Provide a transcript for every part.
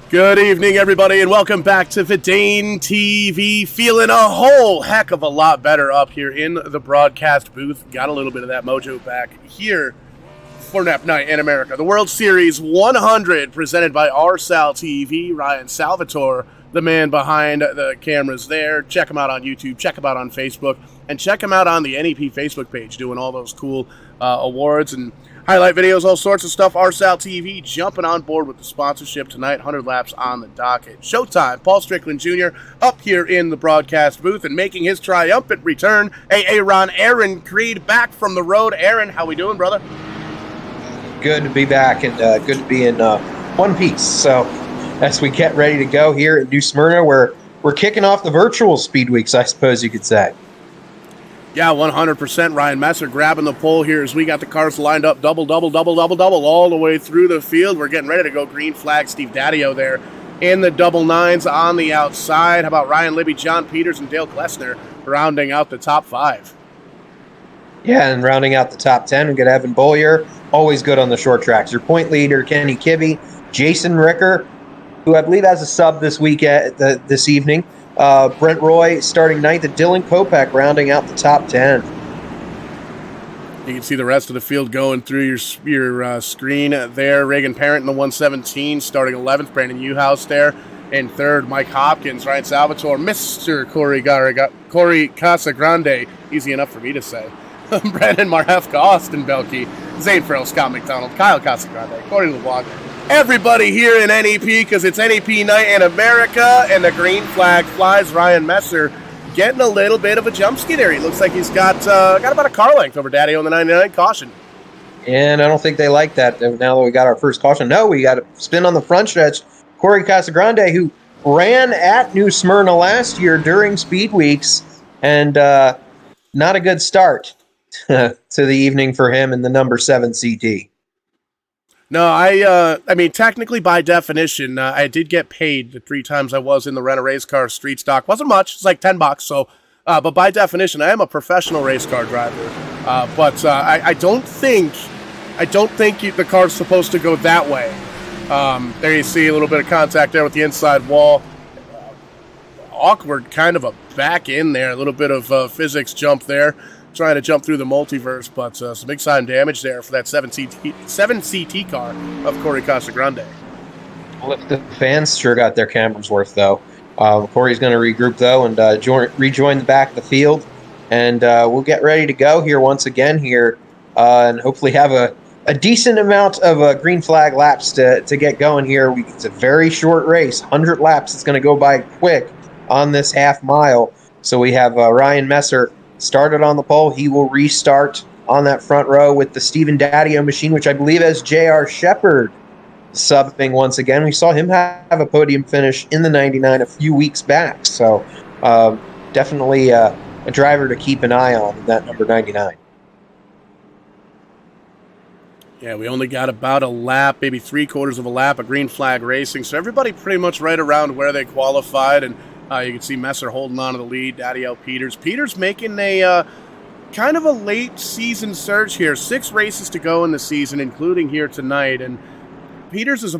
Good evening, everybody, and welcome back to Vidane TV. Feeling a whole heck of a lot better up here in the broadcast booth. Got a little bit of that mojo back here for NEP Night in America. The World Series 100 presented by RSal TV. Ryan Salvatore, the man behind the cameras there. Check him out on YouTube, check him out on Facebook, and check him out on the NEP Facebook page doing all those cool awards and highlight videos, all sorts of stuff. RSal TV jumping on board with the sponsorship tonight. 100 laps on the docket. Showtime. Paul Strickland Jr. up here in the broadcast booth and making his triumphant return. Aaron Creed back from the road. Aaron, how we doing, brother? Good to be back and good to be in one piece. So as we get ready to go here at New Smyrna, we're kicking off the virtual speed weeks, I suppose you could say. Yeah, 100%. Ryan Messer grabbing the pole here as we got the cars lined up double all the way through the field. We're getting ready to go green flag. Steve Daddio there in the double nines on the outside. How about Ryan Libby, John Peters, and Dale Glessner rounding out the top five? Yeah, and rounding out the top 10, we got Evan Bollier, always good on the short tracks. Your point leader, Kenny Kibbe, Jason Ricker, who I believe has a sub this this evening. Brent Roy starting ninth, and Dylan Kopech rounding out the top 10. You can see the rest of the field going through your screen there. Reagan Parent in the 117 starting 11th. Brandon Uhouse there in third. Mike Hopkins, Ryan Salvatore, Mr. Corey Casagrande, easy enough for me to say. Brandon Marhefka, Austin Belkey, Zane Farrell, Scott McDonald, Kyle Casagrande, Corey LeBlanc. Everybody here in NEP because it's NEP Night in America and the green flag flies. Ryan Messer getting a little bit of a jump ski there. He looks like he's got about a car length over Daddy on the 99 caution. And I don't think they like that now that we got our first caution. No, we got a spin on the front stretch. Corey Casagrande, who ran at New Smyrna last year during speed weeks, and not a good start to the evening for him in the number 7 CT. No, I mean, technically, by definition, I did get paid the 3 times I was in the rent a race car street stock. Wasn't much; it's like $10. So, but by definition, I am a professional race car driver. But I don't think the car's supposed to go that way. There you see a little bit of contact there with the inside wall. Awkward, kind of a back in there. A little bit of physics jump there. Trying to jump through the multiverse, but some big sign damage there for that 7 CT car of Corey Casagrande. Well, if the fans sure got their cameras worth, though. Corey's going to regroup, though, and rejoin the back of the field. And we'll get ready to go here once again here and hopefully have a decent amount of green flag laps to get going here. It's a very short race, 100 laps. It's going to go by quick on this half mile. So we have Ryan Messer started on the pole. He will restart on that front row with the Stephen Daddio machine, which I believe has J.R. Shepard subbing once again. We saw him have a podium finish in the 99 a few weeks back. So definitely a driver to keep an eye on, that number 99. Yeah, we only got about a lap, maybe 3/4 of a lap of green flag racing. So everybody pretty much right around where they qualified. And you can see Messer holding on to the lead, Daddio Peters. Peters making a kind of a late season surge here. 6 races to go in the season, including here tonight. And Peters is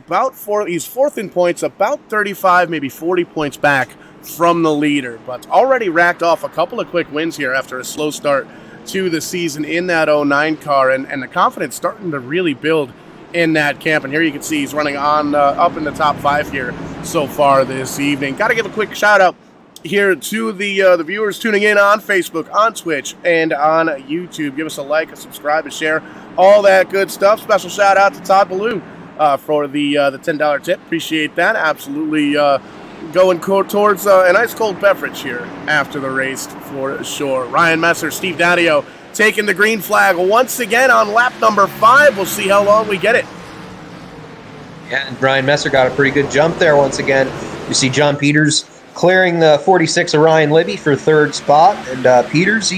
he's fourth in points, about 35, maybe 40 points back from the leader. But already racked off a couple of quick wins here after a slow start to the season in that 09 car. And the confidence starting to really build in that camp. And here you can see he's running on up in the top 5 here so far this evening. Got to give a quick shout out here to the viewers tuning in on Facebook, on Twitch, and on YouTube. Give us a like, a subscribe, a share, all that good stuff. Special shout out to Todd Ballou for the $10 tip. Appreciate that. Absolutely going towards a nice cold beverage here after the race for sure. Ryan Messer, Steve Daddio taking the green flag once again on lap number 5. We'll see how long we get it. Yeah, and Ryan Messer got a pretty good jump there once again. You see John Peters clearing the 46 of Ryan Libby for 3rd spot. And Peters,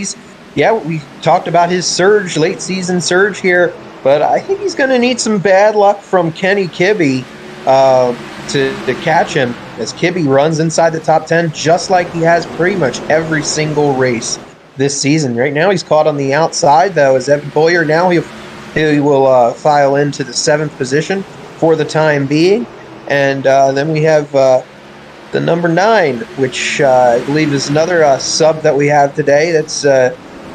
we talked about his surge, late season surge here, but I think he's going to need some bad luck from Kenny Kibbe to catch him, as Kibbe runs inside the top 10 just like he has pretty much every single race this season. Right now he's caught on the outside, though, as Evan Bollier now he will file into the 7th position for the time being. And then we have the number 9, which I believe is another sub that we have today. That's I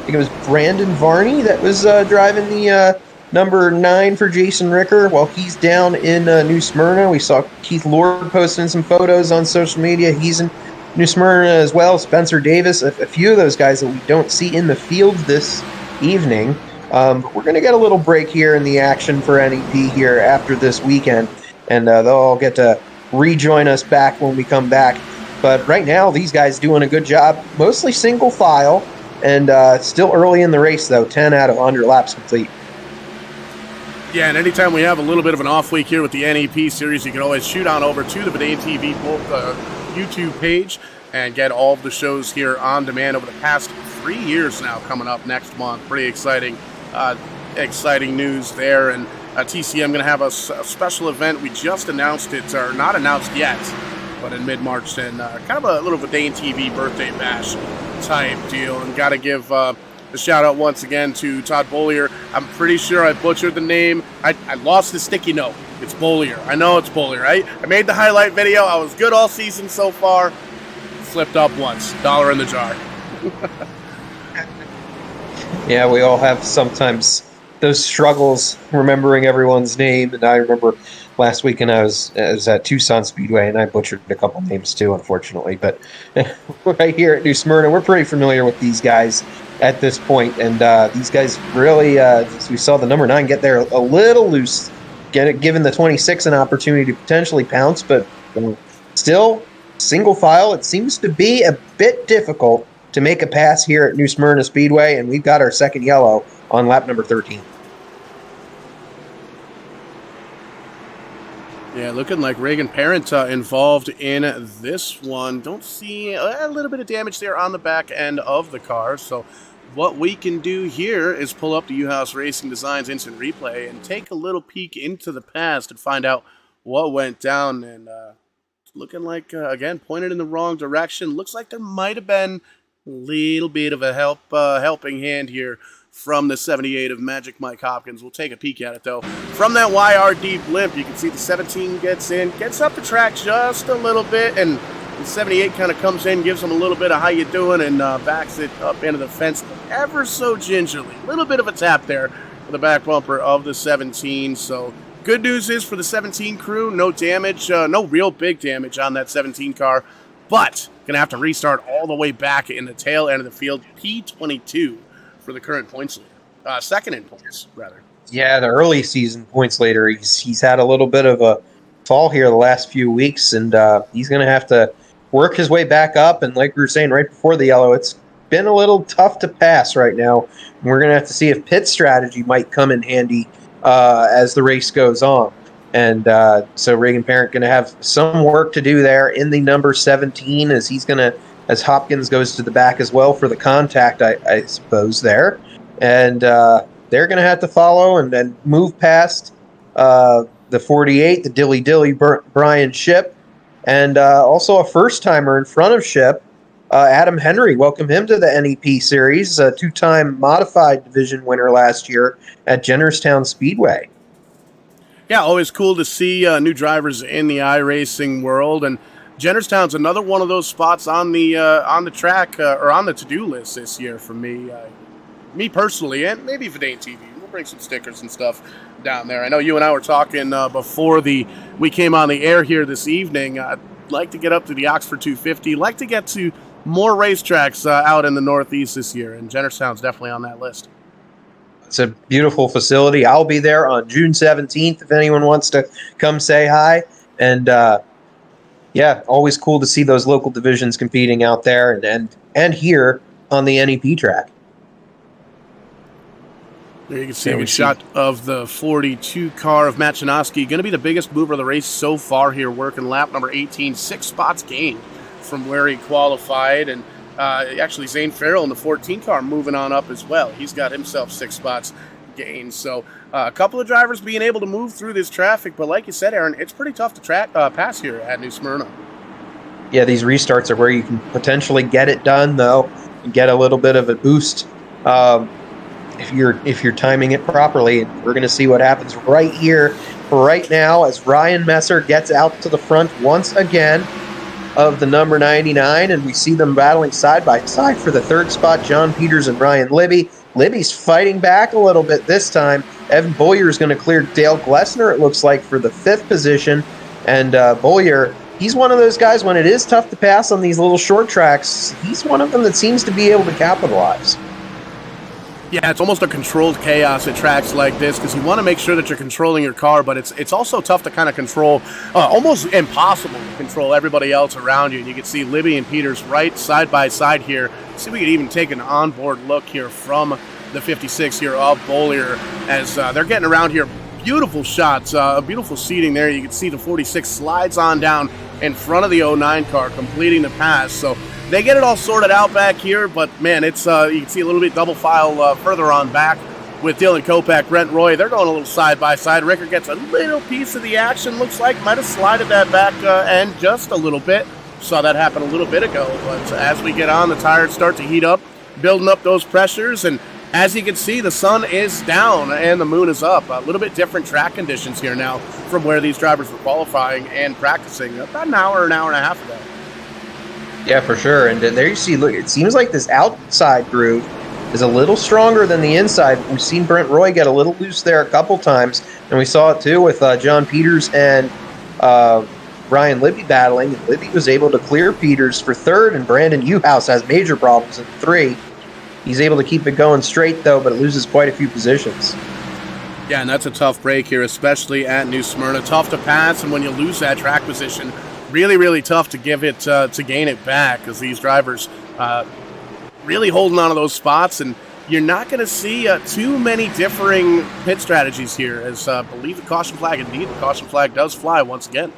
think it was Brandon Varney that was driving the number 9 for Jason Ricker while he's down in New Smyrna. We saw Keith Lord posting some photos on social media. He's in New Smyrna as well. Spencer Davis, a few of those guys that we don't see in the field this evening. We're going to get a little break here in the action for NEP here after this weekend, and they'll all get to rejoin us back when we come back. But right now, these guys doing a good job, mostly single file, and still early in the race, though, 10 out of 100 laps complete. Yeah, and anytime we have a little bit of an off week here with the NEP series, you can always shoot on over to the Verdane TV YouTube page and get all of the shows here on demand over the past 3 years now coming up next month. Pretty exciting news there. And TCM going to have a special event. We just announced it, or not announced yet, but in mid-March, and kind of a little Verdane TV birthday bash type deal. And got to give a shout out once again to Todd Bollier. I'm pretty sure I butchered the name. I lost the sticky note. It's Bollier. I know it's Bollier, right? I made the highlight video. I was good all season so far. Slipped up once. $1 in the jar. Yeah, we all have sometimes those struggles remembering everyone's name. And I remember last weekend I was at Tucson Speedway, and I butchered a couple names too, unfortunately. But right here at New Smyrna, we're pretty familiar with these guys at this point. And these guys really, as we saw the number 9 get there a little loose, giving the 26 an opportunity to potentially pounce. But still, single file, it seems to be a bit difficult to make a pass here at New Smyrna Speedway, and we've got our second yellow on lap number 13. Yeah, looking like Reagan Parent involved in this one. Don't see a little bit of damage there on the back end of the car. So what we can do here is pull up the U-House Racing Designs Instant Replay and take a little peek into the past and find out what went down. And looking like, again, pointed in the wrong direction. Looks like there might have been a little bit of a helping hand here from the 78 of Magic Mike Hopkins. We'll take a peek at it, though. From that YRD blimp, you can see the 17 gets in, gets up the track just a little bit, and the 78 kind of comes in, gives him a little bit of how you doing, and backs it up into the fence ever so gingerly. A little bit of a tap there for the back bumper of the 17, so good news is for the 17 crew, no damage, no real big damage on that 17 car, but going to have to restart all the way back in the tail end of the field, P22 for the current points leader. Second in points, rather. Yeah, the early season points leader. He's had a little bit of a fall here the last few weeks, and he's going to have to work his way back up. And like we were saying right before the yellow, it's been a little tough to pass right now. And we're going to have to see if pit strategy might come in handy as the race goes on. And so Reagan Parent going to have some work to do there in the number 17 as he's going to, as Hopkins goes to the back as well for the contact, I suppose, there. And they're going to have to follow and then move past the 48, the Dilly Brian Ship, and also a first-timer in front of Ship, Adam Henry. Welcome him to the NEP Series, a two-time modified division winner last year at Jennerstown Speedway. Yeah, always cool to see new drivers in the iRacing world, and Jennerstown's another one of those spots on the track or on the to-do list this year for me. Me personally, and maybe Verdane TV. We'll bring some stickers and stuff down there. I know you and I were talking before we came on the air here this evening. I'd like to get up to the Oxford 250. Like to get to more racetracks out in the Northeast this year, and Jennerstown's definitely on that list. It's a beautiful facility. I'll be there on June 17th if anyone wants to come say hi. And yeah, always cool to see those local divisions competing out there and here on the NEP track. There you can see a good shot of the 42 car of Matt Chinoski. Going to be the biggest mover of the race so far here, working lap number 18. 6 spots gained from where he qualified. And actually, Zane Farrell in the 14 car moving on up as well. He's got himself 6 spots gained. So a couple of drivers being able to move through this traffic. But like you said, Aaron, it's pretty tough to pass here at New Smyrna. Yeah, these restarts are where you can potentially get it done, though, and get a little bit of a boost if you're timing it properly. And we're going to see what happens right here right now as Ryan Messer gets out to the front once again of the number 99, and we see them battling side by side for the third spot, John Peters and Ryan Libby. Libby's fighting back a little bit this time. Evan Boyer is going to clear Dale Glessner, it looks like, for the 5th position. And Boyer, he's one of those guys, when it is tough to pass on these little short tracks, he's one of them that seems to be able to capitalize. Yeah, it's almost a controlled chaos at tracks like this because you want to make sure that you're controlling your car, but it's also tough to kind of control, almost impossible to control everybody else around you. And you can see Libby and Peters right side by side here. See if we could even take an onboard look here from the 56 here of Bollier as they're getting around here. Beautiful shots, beautiful seating there. You can see the 46 slides on down in front of the 09 car, completing the pass. So they get it all sorted out back here, but man, it's you can see a little bit double file further on back with Dylan Kopak, Brent Roy. They're going a little side by side. Rickard gets a little piece of the action, looks like. Might have slided that back end just a little bit. Saw that happen a little bit ago, but as we get on, the tires start to heat up, building up those pressures, and as you can see, the sun is down and the moon is up. A little bit different track conditions here now from where these drivers were qualifying and practicing about an hour and a half ago. Yeah, for sure. And there you see, look, it seems like this outside groove is a little stronger than the inside. We've seen Brent Roy get a little loose there a couple times, and we saw it too with John Peters and Ryan Libby battling. And Libby was able to clear Peters for 3rd, and Brandon Uhouse has major problems in 3. He's able to keep it going straight, though, but it loses quite a few positions. Yeah, and that's a tough break here, especially at New Smyrna. Tough to pass, and when you lose that track position, really, really tough to give it to gain it back because these drivers really holding on to those spots, and you're not going to see too many differing pit strategies here as I believe the caution flag, indeed, the caution flag does fly once again.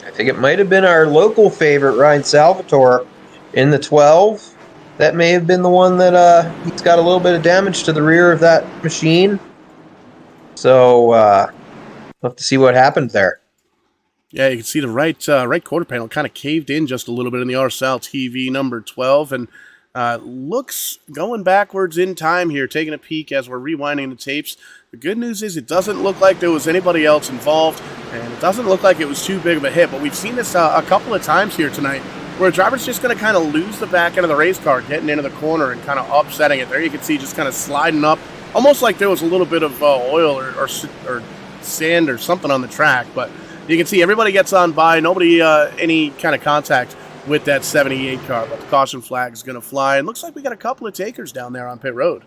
I think it might have been our local favorite, Ryan Salvatore, in the 12. That may have been the one that he's got a little bit of damage to the rear of that machine. So we'll have to see what happened there. Yeah, you can see the right quarter panel kind of caved in just a little bit in the RSAL TV number 12, and looks going backwards in time here, taking a peek as we're rewinding the tapes. The good news is it doesn't look like there was anybody else involved, and it doesn't look like it was too big of a hit, but we've seen this a couple of times here tonight where a driver's just going to kind of lose the back end of the race car, getting into the corner and kind of upsetting it. There you can see just kind of sliding up, almost like there was a little bit of oil or sand or something on the track, but you can see everybody gets on by, nobody any kind of contact with that 78 car, but the caution flag is going to fly. And looks like we got a couple of takers down there on pit road.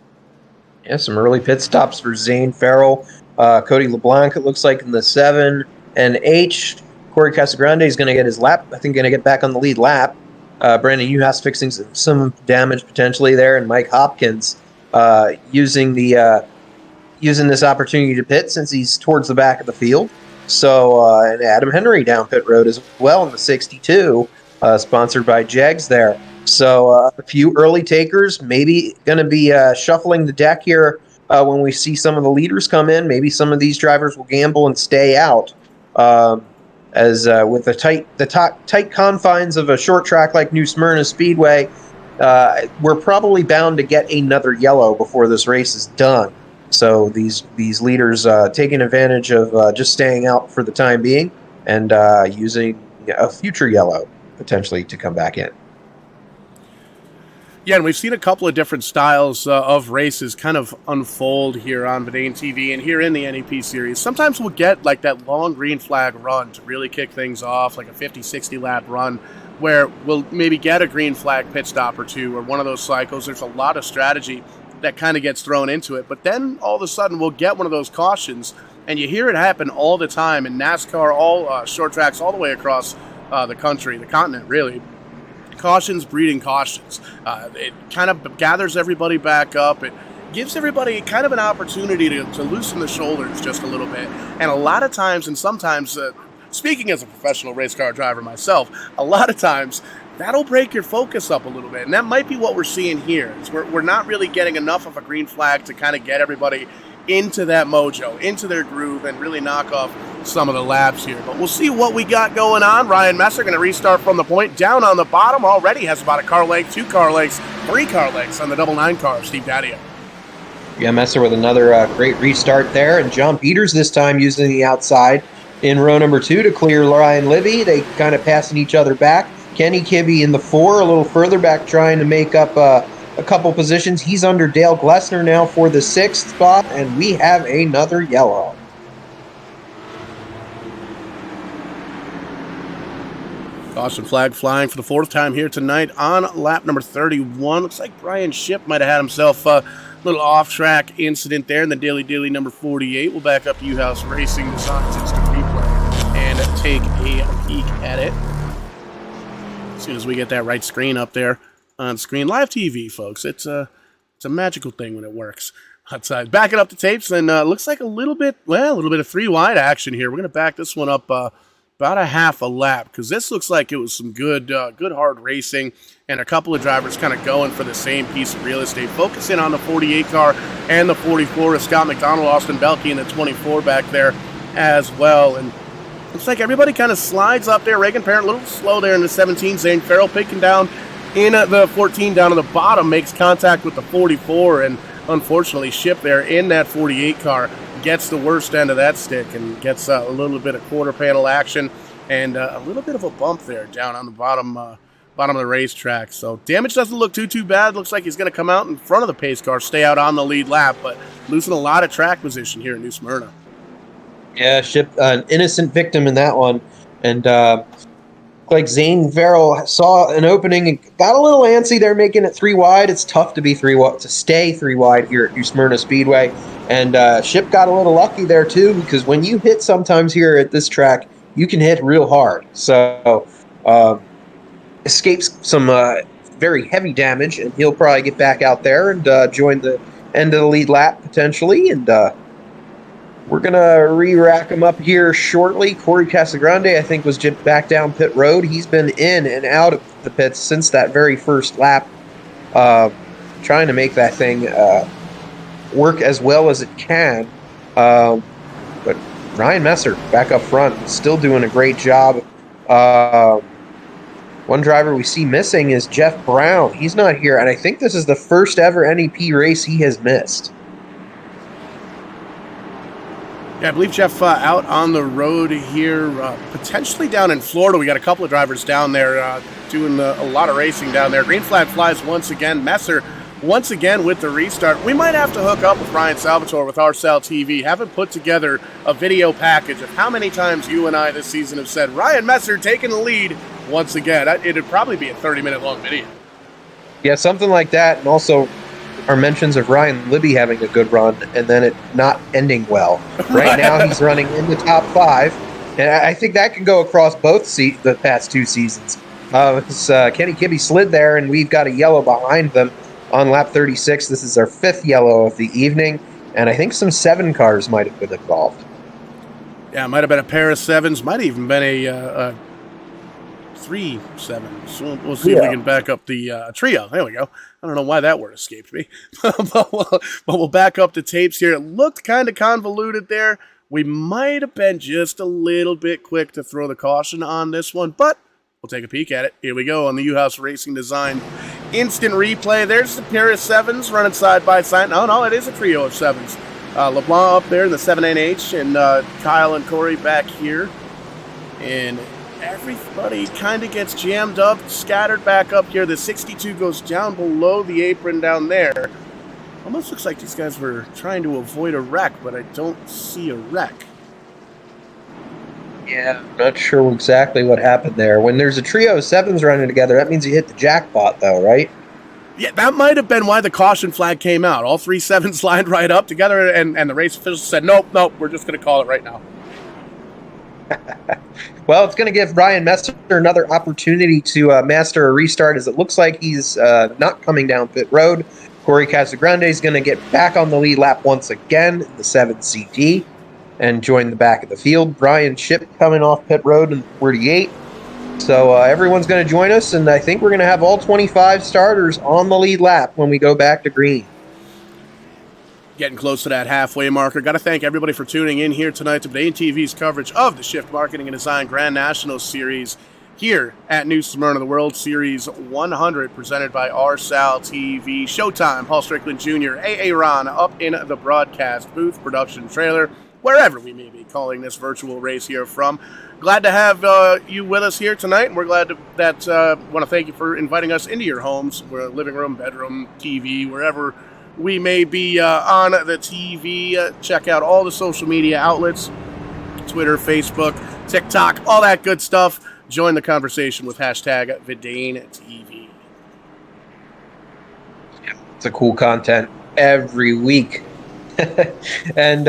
Yeah, some early pit stops for Zane Farrell, Cody LeBlanc, it looks like in the 7 and H. Corey Casagrande is going to get his lap, I think going to get back on the lead lap. Brandon Uhouse fixing some damage potentially there, and Mike Hopkins using this opportunity to pit since he's towards the back of the field. So, and Adam Henry down pit road as well in the 62, sponsored by Jegs there. So, a few early takers, maybe going to be shuffling the deck here when we see some of the leaders come in. Maybe some of these drivers will gamble and stay out. As with the tight confines of a short track like New Smyrna Speedway, we're probably bound to get another yellow before this race is done. So these leaders taking advantage of just staying out for the time being and using a future yellow potentially to come back in. Yeah, and we've seen a couple of different styles of races kind of unfold here on Verdane TV and here in the NEP series. Sometimes we'll get like that long green flag run to really kick things off, like a 50, 60 lap run, where we'll maybe get a green flag pit stop or two or one of those cycles. There's a lot of strategy that kind of gets thrown into it. But then all of a sudden we'll get one of those cautions, and you hear it happen all the time in NASCAR, all short tracks all the way across the country, the continent really. Cautions breeding cautions. It kind of gathers everybody back up. It gives everybody kind of an opportunity to loosen the shoulders just a little bit. And a lot of times, and sometimes, speaking as a professional race car driver myself, a lot of times that'll break your focus up a little bit. And that might be what we're seeing here. Is we're not really getting enough of a green flag to kind of get everybody into that mojo, into their groove, and really knock off some of the laps here. But we'll see what we got going on. Ryan Messer going to restart from the point. Down on the bottom already has about a car length, 2 car lengths, 3 car lengths on the double 9 car of Steve Daddio. Yeah, Messer with another great restart there. And John Peters this time using the outside in row number 2 to clear Ryan Libby. They kind of passing each other back. Kenny Kibbe in the 4, a little further back, trying to make up a couple positions. He's under Dale Glessner now for the 6th spot, and we have another yellow. Caution flag flying for the 4th time here tonight on lap number 31. Looks like Brian Shipp might have had himself a little off-track incident there in the Dilly number 48. We'll back up to U-House Racing Design's instant replay and take a peek at it as soon as we get that right screen up there on screen. Live TV, folks. It's a magical thing when it works. Outside, back it up to tapes, and looks like a little bit of 3 wide action here. We're going to back this one up about a half a lap, because this looks like it was some good hard racing, and a couple of drivers kind of going for the same piece of real estate. Focusing on the 48 car and the 44 of Scott McDonald, Austin Belkey, and the 24 back there as well. And looks like everybody kind of slides up there. Reagan Parent a little slow there in the 17. Zane Farrell picking down in the 14 down to the bottom, makes contact with the 44, and unfortunately Shipp there in that 48 car gets the worst end of that stick and gets a little bit of quarter panel action and a little bit of a bump there down on the bottom of the racetrack. So damage doesn't look too bad. Looks like he's going to come out in front of the pace car, stay out on the lead lap, but losing a lot of track position here in New Smyrna. Yeah, Shipp, an innocent victim in that one. And like Zane Farrell saw an opening and got a little antsy there, making it 3 wide. It's tough to be to stay 3 wide here at New Smyrna Speedway. And Shipp got a little lucky there too, because when you hit sometimes here at this track, you can hit real hard. So escapes some very heavy damage, and he'll probably get back out there and join the end of the lead lap potentially. And we're going to re-rack him up here shortly. Corey Casagrande, I think, was just back down pit road. He's been in and out of the pits since that very first lap, trying to make that thing work as well as it can. But Ryan Messer back up front, still doing a great job. One driver we see missing is Jeff Brown. He's not here, and I think this is the first ever NEP race he has missed. Yeah, I believe Jeff out on the road here, potentially down in Florida. We got a couple of drivers down there doing a lot of racing down there. Green flag flies once again. Messer once again with the restart. We might have to hook up with Ryan Salvatore with RSL TV, have him put together a video package of how many times you and I this season have said, Ryan Messer taking the lead once again. It'd probably be a 30-minute long video. Yeah, something like that, and also our mentions of Ryan Libby having a good run and then it not ending well. Right now he's running in the top 5, and I think that can go across both the past 2 seasons. Kenny Kibbe slid there, and we've got a yellow behind them on lap 36. This is our 5th yellow of the evening, and I think some 7 cars might have been involved. Yeah, it might have been a pair of 7s, might have even been a 3 7s. So we'll see if we can back up the trio. There we go. I don't know why that word escaped me. but we'll back up the tapes here. It looked kind of convoluted there. We might have been just a little bit quick to throw the caution on this one, but we'll take a peek at it. Here we go on the U-House Racing Design instant replay. There's the pair of 7s running side by side. No, it is a trio of 7s. LeBlanc up there in the 7NH, and Kyle and Corey back here. And everybody kind of gets jammed up, scattered back up here. The 62 goes down below the apron down there. Almost looks like these guys were trying to avoid a wreck, but I don't see a wreck. Yeah, I'm not sure exactly what happened there. When there's a trio of 7s running together, that means you hit the jackpot, though, right? Yeah, that might have been why the caution flag came out. All 3 7s lined right up together, and the race officials said, nope, we're just going to call it right now. Well, it's going to give Ryan Messer another opportunity to master a restart, as it looks like he's not coming down pit road. Corey Casagrande is going to get back on the lead lap once again in the 7CT and join the back of the field. Brian Shipp coming off pit road in 48. So everyone's going to join us, and I think we're going to have all 25 starters on the lead lap when we go back to green. Getting close to that halfway marker. Got to thank everybody for tuning in here tonight to Bain TV's coverage of the Shift Marketing and Design Grand National Series here at New Smyrna, the World Series 100, presented by RSAL TV. Showtime, Paul Strickland Jr., A.A. Ron up in the broadcast booth, production trailer, wherever we may be calling this virtual race here from. Glad to have you with us here tonight, and we're glad that want to thank you for inviting us into your homes, living room, bedroom, TV, wherever we may be on the TV. Check out all the social media outlets, Twitter, Facebook, TikTok, all that good stuff. Join the conversation with hashtag VidaneTV. It's a cool content every week. And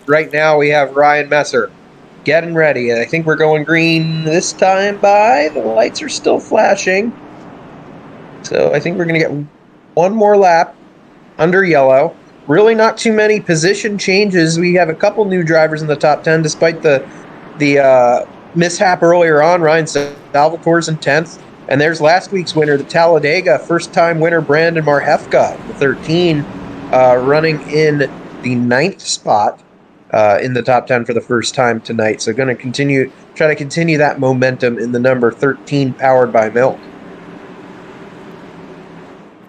right now we have Ryan Messer getting ready. I think we're going green this time by. The lights are still flashing. So I think we're going to get one more lap under yellow. Really not too many position changes. We have a couple new drivers in the top 10 despite the mishap earlier on. Ryan Salvatore's in 10th. And there's last week's winner, the Talladega first-time winner, Brandon Marhefka, the 13, running in the 9th spot in the top 10 for the first time tonight. So going to try to continue that momentum in the number 13, powered by Milk.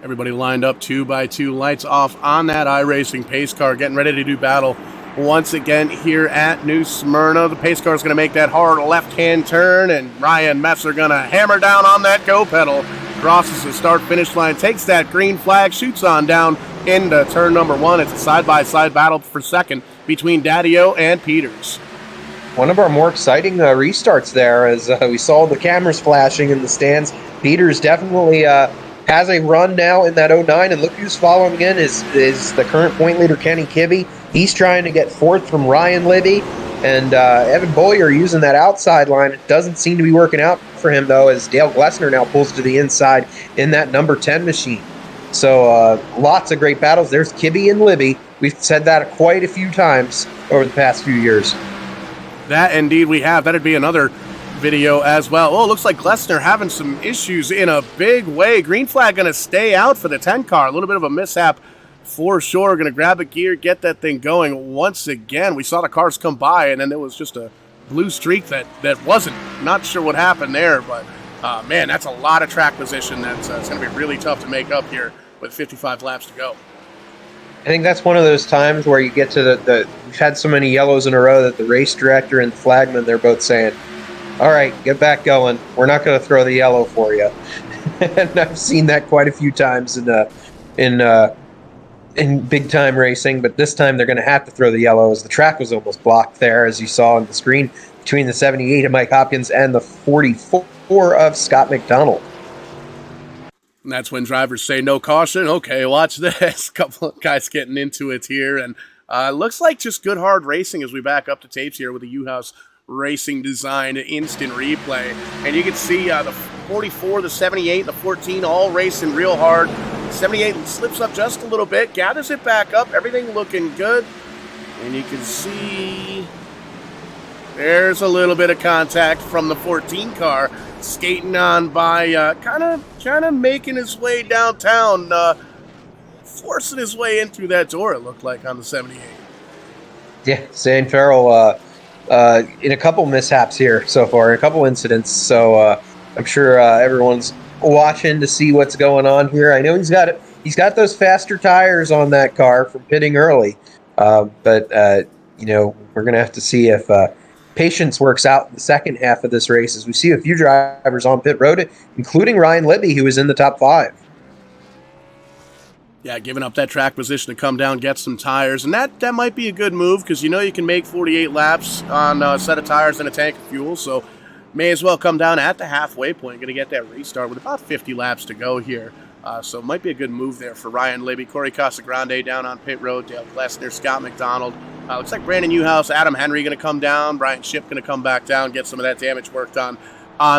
Everybody lined up 2x2, lights off on that iRacing pace car, getting ready to do battle once again here at New Smyrna. The pace car is going to make that hard left-hand turn, and Ryan Messer going to hammer down on that go pedal. Crosses the start-finish line, takes that green flag, shoots on down into turn number 1. It's a side-by-side battle for second between Daddio and Peters. One of our more exciting restarts there, as we saw the cameras flashing in the stands. Peters definitely has a run now in that 09, and look who's following in is the current point leader, Kenny Kibbe. He's trying to get fourth from Ryan Libby, and Evan Boyer using that outside line. It doesn't seem to be working out for him, though, as Dale Glessner now pulls to the inside in that number 10 machine. So lots of great battles. There's Kibbe and Libby. We've said that quite a few times over the past few years. That indeed we have. That'd be another video as well. Oh, it looks like Glessner having some issues in a big way. Green flag going to stay out for the 10 car. A little bit of a mishap for sure. Going to grab a gear, get that thing going once again. We saw the cars come by, and then there was just a blue streak that wasn't. Not sure what happened there, but man, that's a lot of track position. That's it's going to be really tough to make up here with 55 laps to go. I think that's one of those times where you get to we've had so many yellows in a row that the race director and the flagman, they're both saying, all right, get back going. We're not going to throw the yellow for you. And I've seen that quite a few times in big time racing, but this time they're going to have to throw the yellow, as the track was almost blocked there, as you saw on the screen, between the 78 of Mike Hopkins and the 44 of Scott McDonald. And that's when drivers say no caution. Okay, watch this. A couple of guys getting into it here, and looks like just good hard racing as we back up to tapes here with the U-House Racing Design instant replay. And you can see the 44, the 78, the 14 all racing real hard. 78 slips up just a little bit, gathers it back up, everything looking good. And you can see there's a little bit of contact from the 14 car skating on by, kind of making his way downtown, forcing his way in through that door, it looked like, on the 78. Yeah, Zane Farrell in a couple mishaps here so far, a couple incidents. So I'm sure everyone's watching to see what's going on here. I know he's got those faster tires on that car from pitting early, but we're gonna have to see if patience works out in the second half of this race, as we see a few drivers on pit road, including Ryan Libby, who was in the top 5. Yeah, giving up that track position to come down, get some tires. And that might be a good move, because you can make 48 laps on a set of tires and a tank of fuel. So may as well come down at the halfway point. Going to get that restart with about 50 laps to go here. So it might be a good move there for Ryan Libby. Corey Casagrande down on pit road. Dale Glessner, Scott McDonald. Looks like Brandon Newhouse, Adam Henry going to come down. Brian Shipp going to come back down, get some of that damage worked on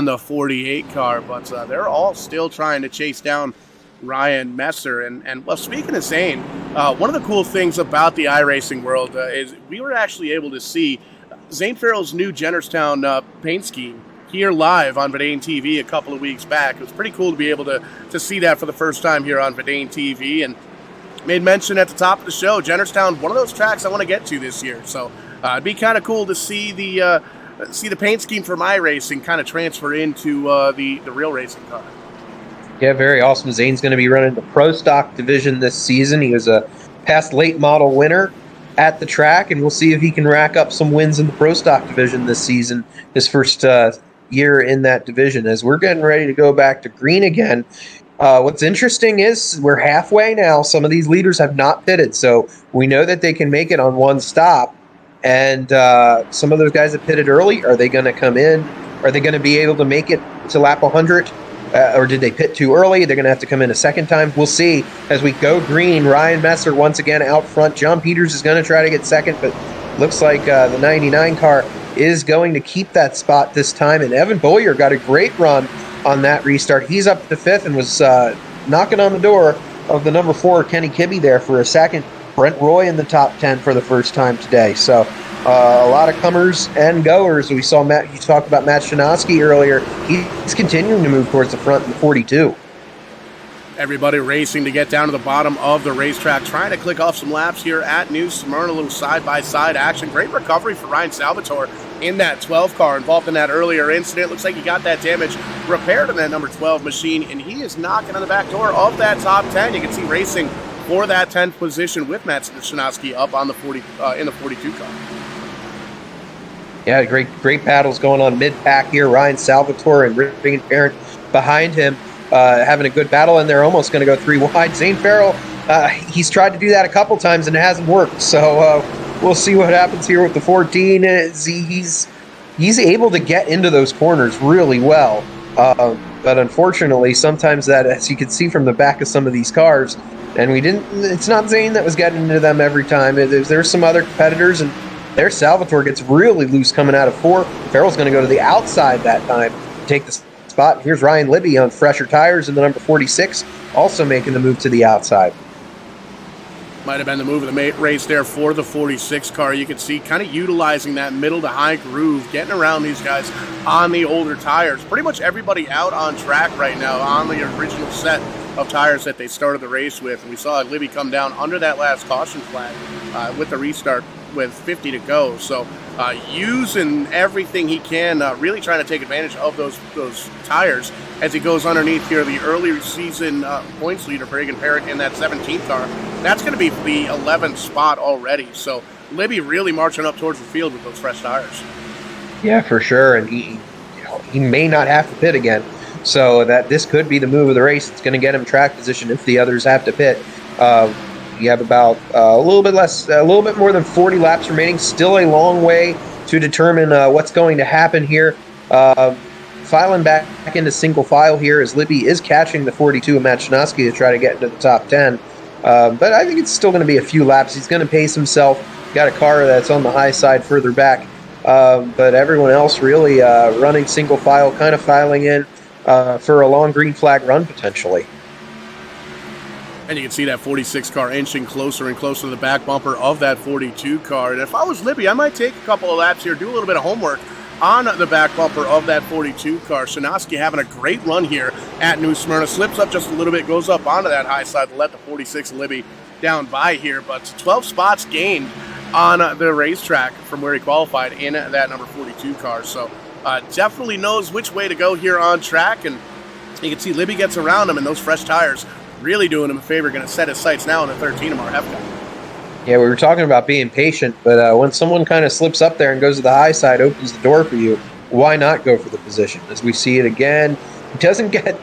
the 48 car. But they're all still trying to chase down Ryan Messer. And well, speaking of Zane, one of the cool things about the iRacing world is we were actually able to see Zane Farrell's new Jennerstown paint scheme here live on Vidane TV a couple of weeks back. It was pretty cool to be able to see that for the first time here on Vidane TV. And made mention at the top of the show, Jennerstown, one of those tracks I want to get to this year. So it'd be kind of cool to see the see the paint scheme for my racing kind of transfer into the real racing car. Yeah, very awesome. Zane's going to be running the Pro Stock division this season. He was a past late model winner at the track, and we'll see if he can rack up some wins in the Pro Stock division this season, his first year in that division. As we're getting ready to go back to green again, what's interesting is we're halfway now. Some of these leaders have not pitted, so we know that they can make it on one stop. And some of those guys that pitted early, are they going to come in? Are they going to be able to make it to lap 100? Or did they pit too early? They're going to have to come in a second time. We'll see as we go green. Ryan Messer once again out front. John Peters is going to try to get second, but looks like the 99 car is going to keep that spot this time. And Evan Boyer got a great run on that restart. He's up to fifth and was knocking on the door of the number 4, Kenny Kibbe, there for a second. Brent Roy in the top 10 for the first time today. So a lot of comers and goers. We saw Matt, you talked about Matt Shanoski earlier. He's continuing to move towards the front in the 42. Everybody racing to get down to the bottom of the racetrack, trying to click off some laps here at New Smyrna. A little side-by-side action. Great recovery for Ryan Salvatore in that 12 car involved in that earlier incident. Looks like he got that damage repaired in that number 12 machine, and he is knocking on the back door of that top 10. You can see racing for that 10th position with Matt Shanoski up on the 40 in the 42 car. Yeah, great battles going on mid-pack here. Ryan Salvatore and Ripping and Parent behind him having a good battle, and they're almost going to go 3 wide. Zane Farrell, he's tried to do that a couple times and it hasn't worked. So we'll see what happens here with the 14. He's able to get into those corners really well. But unfortunately, sometimes that, as you can see from the back of some of these cars, and it's not Zane that was getting into them every time. There's some other competitors, and there Salvatore gets really loose coming out of 4. Farrell's going to go to the outside that time to take the spot. Here's Ryan Libby on fresher tires in the number 46, also making the move to the outside. Might have been the move of the race there for the 46 car. You can see kind of utilizing that middle to high groove, getting around these guys on the older tires. Pretty much everybody out on track right now on the original set of tires that they started the race with. And we saw Libby come down under that last caution flag with the restart with 50 to go. So using everything he can, really trying to take advantage of those tires as he goes underneath here. The early season points leader, Reagan Parrott, in that 17th car. That's going to be the 11th spot already. So Libby really marching up towards the field with those fresh tires. Yeah, for sure. And he may not have to pit again. So that this could be the move of the race. It's going to get him track position if the others have to pit. You have about a little bit more than 40 laps remaining. Still a long way to determine what's going to happen here. Filing back into single file here as Libby is catching the 42 of Matt Shanoski to try to get into the top 10. But I think it's still going to be a few laps. He's going to pace himself. Got a car that's on the high side further back. But everyone else really running single file, kind of filing in for a long green flag run potentially. And you can see that 46 car inching closer and closer to the back bumper of that 42 car. And if I was Libby, I might take a couple of laps here, do a little bit of homework on the back bumper of that 42 car. Shanoski having a great run here at New Smyrna. Slips up just a little bit, goes up onto that high side to let the 46 Libby down by here. But 12 spots gained on the racetrack from where he qualified in that number 42 car. So definitely knows which way to go here on track. And you can see Libby gets around him, and those fresh tires really doing him a favor. Going to set his sights now on the 13 of Marhefka. Yeah, we were talking about being patient, but when someone kind of slips up there and goes to the high side, opens the door for you, why not go for the position? As we see it again, he doesn't get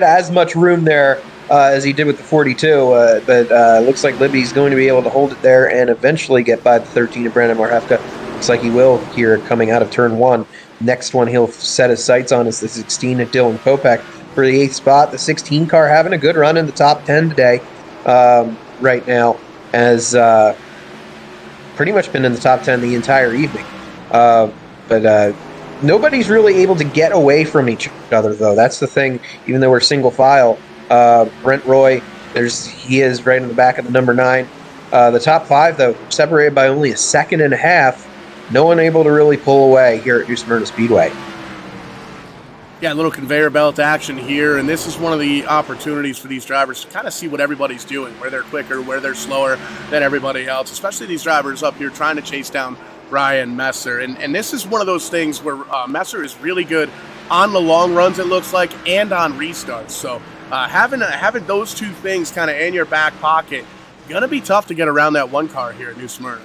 as much room there as he did with the 42, but looks like Libby's going to be able to hold it there and eventually get by the 13 of Brandon Marhefka. Looks like he will here coming out of turn 1. Next one he'll set his sights on is the 16 of Dylan Kopech for the 8th spot. The 16 car having a good run in the top 10 today right now, has pretty much been in the top 10 the entire evening. But nobody's really able to get away from each other, though. That's the thing. Even though we're single file, Brent Roy, he is right in the back of the number 9. The top 5, though, separated by only a second and a half. No one able to really pull away here at New Smyrna Speedway. Yeah, a little conveyor belt action here, and this is one of the opportunities for these drivers to kind of see what everybody's doing, where they're quicker, where they're slower than everybody else, especially these drivers up here trying to chase down Ryan Messer. And this is one of those things where Messer is really good on the long runs, it looks like, and on restarts. So having those two things kind of in your back pocket, going to be tough to get around that one car here at New Smyrna.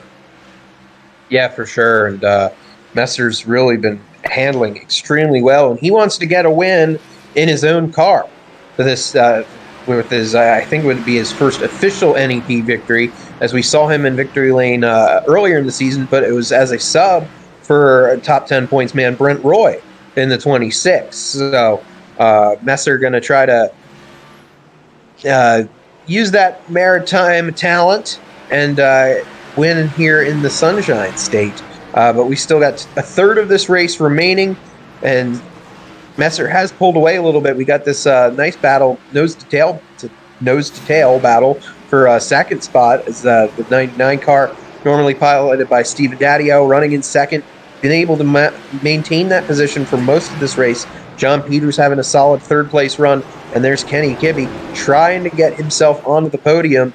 Yeah, for sure. And Messer's really been handling extremely well, and he wants to get a win in his own car for this. With his, I think it would be his first official NEP victory, as we saw him in victory lane earlier in the season, but it was as a sub for top 10 points man Brent Roy in the 26. So Messer going to try to use that maritime talent and win here in the Sunshine State. But we still got a third of this race remaining, and Messer has pulled away a little bit. We got this nice battle, nose to tail battle for second spot, as the 99 car, normally piloted by Steven Daddio, running in second, been able to maintain that position for most of this race. John Peters having a solid third place run, and there's Kenny Kibbe trying to get himself onto the podium.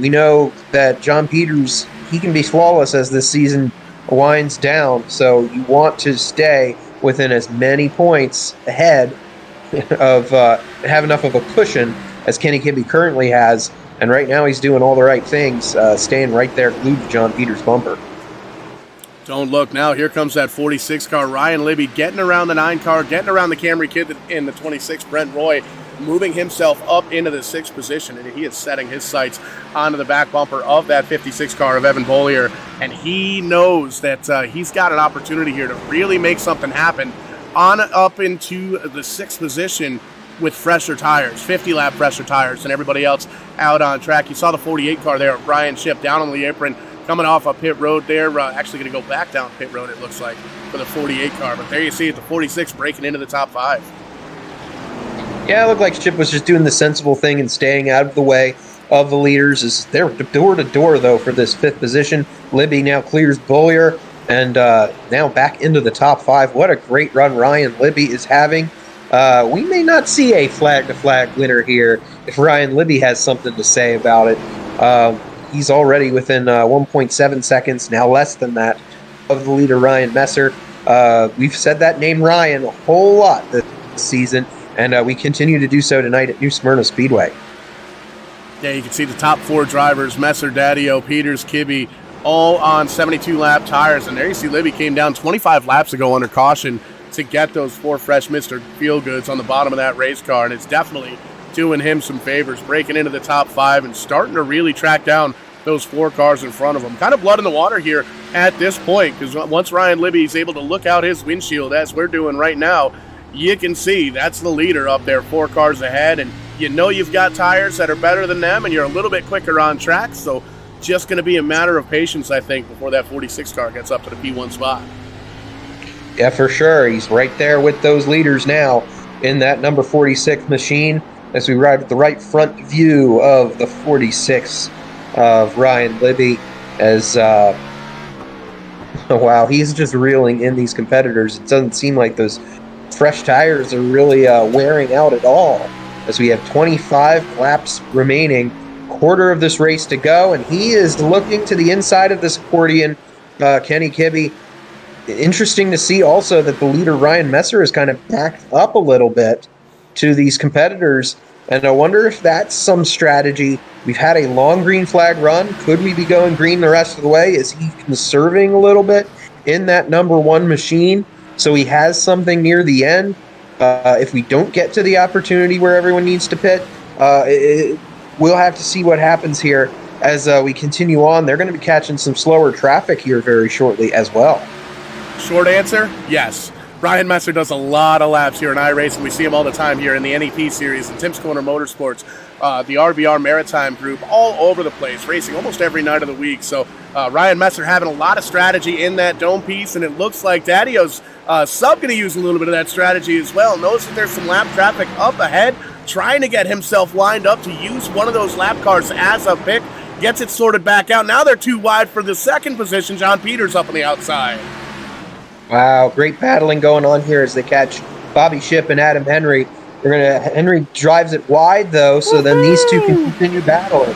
We know that John Peters, he can be flawless as this season winds down, so you want to stay within as many points ahead of have enough of a cushion as Kenny Kibbe currently has, and right now he's doing all the right things, staying right there glued to John Peters' bumper. Don't look now. Here comes that 46 car. Ryan Libby getting around the 9 car, getting around the Camry kid in the 26. Brent Roy moving himself up into the 6th position, and he is setting his sights onto the back bumper of that 56 car of Evan Bollier, and he knows that he's got an opportunity here to really make something happen on up into the 6th position with fresher tires, 50-lap fresher tires, and everybody else out on track. You saw the 48 car there, Brian Shipp, down on the apron, coming off a pit road there, actually going to go back down pit road, it looks like, for the 48 car. But there you see it, the 46 breaking into the top 5. Yeah, it looked like Shipp was just doing the sensible thing and staying out of the way of the leaders. As they're door to door, though, for this 5th position. Libby now clears Bollier, and now back into the top 5. What a great run Ryan Libby is having. We may not see a flag-to-flag winner here if Ryan Libby has something to say about it. He's already within 1.7 seconds, now less than that, of the leader Ryan Messer. We've said that name Ryan a whole lot this season, and we continue to do so tonight at New Smyrna Speedway. Yeah, you can see the top 4 drivers, Messer, Daddio, Peters, Kibbe, all on 72-lap tires. And there you see Libby came down 25 laps ago under caution to get those 4 fresh Mr. Feelgoods on the bottom of that race car, and it's definitely doing him some favors, breaking into the top 5 and starting to really track down those 4 cars in front of him. Kind of blood in the water here at this point, because once Ryan Libby is able to look out his windshield, as we're doing right now, you can see that's the leader up there, 4 cars ahead, and you know you've got tires that are better than them, and you're a little bit quicker on track, so just going to be a matter of patience, I think, before that 46 car gets up to the P1 spot. Yeah, for sure. He's right there with those leaders now in that number 46 machine, as we arrive at the right front view of the 46 of Ryan Libby, as wow, he's just reeling in these competitors. It doesn't seem like those fresh tires are really wearing out at all, as we have 25 laps remaining, quarter of this race to go, and he is looking to the inside of this accordion, Kenny Kibbe. Interesting to see also that the leader Ryan Messer is kind of backed up a little bit to these competitors, and I wonder if that's some strategy. We've had a long green flag run. Could we be going green the rest of the way? Is he conserving a little bit in that number 1 machine so he has something near the end? If we don't get to the opportunity where everyone needs to pit, we'll have to see what happens here as we continue on. They're going to be catching some slower traffic here very shortly as well. Short answer, yes. Ryan Messer does a lot of laps here in iRacing. We see him all the time here in the NEP series, and Tim's Corner Motorsports, the RBR Maritime Group, all over the place, racing almost every night of the week. So Ryan Messer having a lot of strategy in that dome piece, and it looks like Daddio's sub going to use a little bit of that strategy as well. Notice that there's some lap traffic up ahead, trying to get himself lined up to use one of those lap cars as a pick. Gets it sorted back out. Now they're too wide for the 2nd position. John Peters up on the outside. Wow, great battling going on here as they catch Bobby Shipp and Adam Henry. Henry drives it wide though, so then these two can continue battling.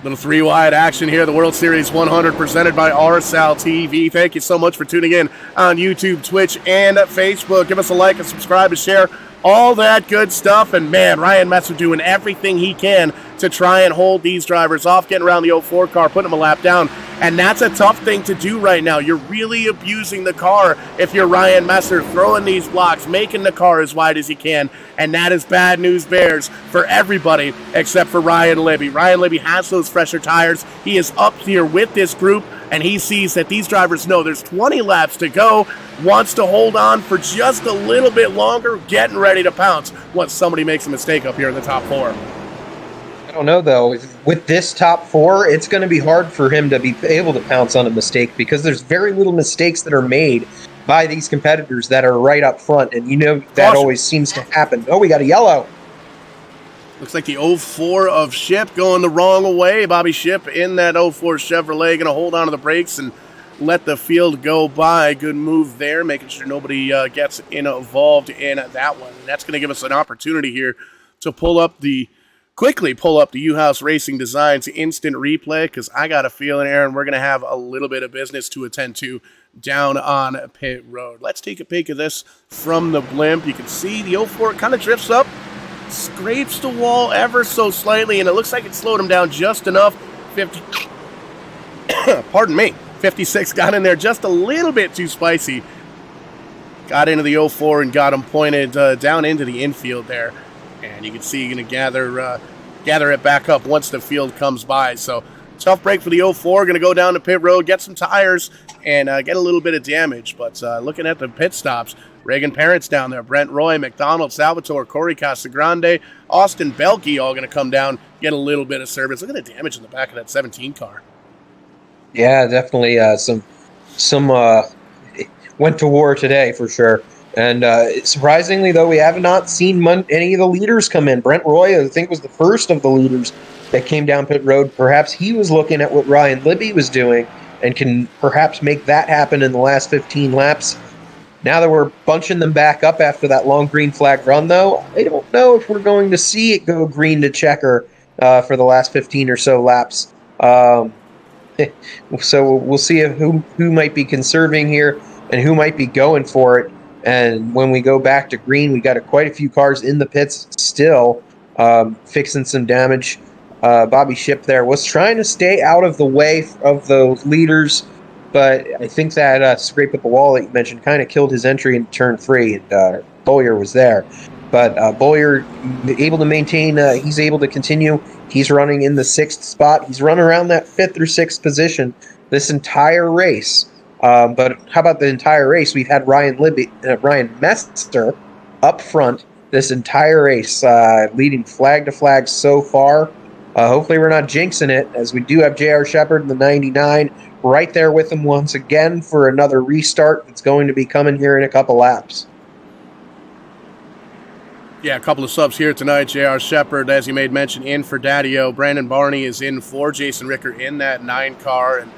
Little three wide action here. The World Series 100 presented by RSAL TV. Thank you so much for tuning in on YouTube, Twitch, and Facebook. Give us a like and subscribe and share all that good stuff. And man, Ryan Messer doing everything he can to try and hold these drivers off, getting around the 04 car, putting them a lap down. And that's a tough thing to do right now. You're really abusing the car if you're Ryan Messer, throwing these blocks, making the car as wide as he can. And that is bad news bears for everybody except for Ryan Libby. Ryan Libby has those fresher tires. He is up here with this group, and he sees that these drivers know there's 20 laps to go, wants to hold on for just a little bit longer, getting ready to pounce once somebody makes a mistake up here in the top four. I don't know, though. With this top four, it's going to be hard for him to be able to pounce on a mistake because there's very little mistakes that are made by these competitors that are right up front, and you know that always seems to happen. Oh, we got a yellow. Looks like the 04 of Ship going the wrong way. Bobby Ship in that 04 Chevrolet going to hold on to the brakes and let the field go by. Good move there, making sure nobody gets involved in that one. And that's going to give us an opportunity here to quickly pull up the U-House Racing Designs instant replay, because I got a feeling, Aaron, we're going to have a little bit of business to attend to down on pit road. Let's take a peek of this from the blimp. You can see the 04 kind of drifts up, scrapes the wall ever so slightly, and it looks like it slowed him down just enough. 56 got in there just a little bit too spicy. Got into the 04 and got him pointed down into the infield there. And you can see you're going to gather it back up once the field comes by. So tough break for the 04. Going to go down to pit road, get some tires, and get a little bit of damage. But looking at the pit stops, Reagan Parents down there, Brent Roy, McDonald, Salvatore, Corey Casagrande, Austin Belkey all going to come down, get a little bit of service. Look at the damage in the back of that 17 car. Yeah, definitely some went to war today for sure. And surprisingly, though, we have not seen any of the leaders come in. Brent Roy, I think, was the first of the leaders that came down pit road. Perhaps he was looking at what Ryan Libby was doing and can perhaps make that happen in the last 15 laps. Now that we're bunching them back up after that long green flag run, though, I don't know if we're going to see it go green to checker for the last 15 or so laps. So we'll see who might be conserving here and who might be going for it. And when we go back to green, we got quite a few cars in the pits still fixing some damage. Bobby Ship there was trying to stay out of the way of those leaders, but I think that scrape at the wall that you mentioned kind of killed his entry into turn 3, and Bowyer was there. But Bowyer able to maintain, he's able to continue. He's running in the 6th spot. He's run around that 5th or 6th position this entire race. But how about the entire race? We've had Ryan Messer up front this entire race, leading flag to flag so far. Hopefully we're not jinxing it, as we do have J.R. Shepard in the 99 right there with him once again for another restart that's going to be coming here in a couple laps. Yeah, a couple of subs here tonight. J.R. Shepard, as you made mention, in for Daddy-O. Brandon Barney is in for Jason Ricker in that 9 car, and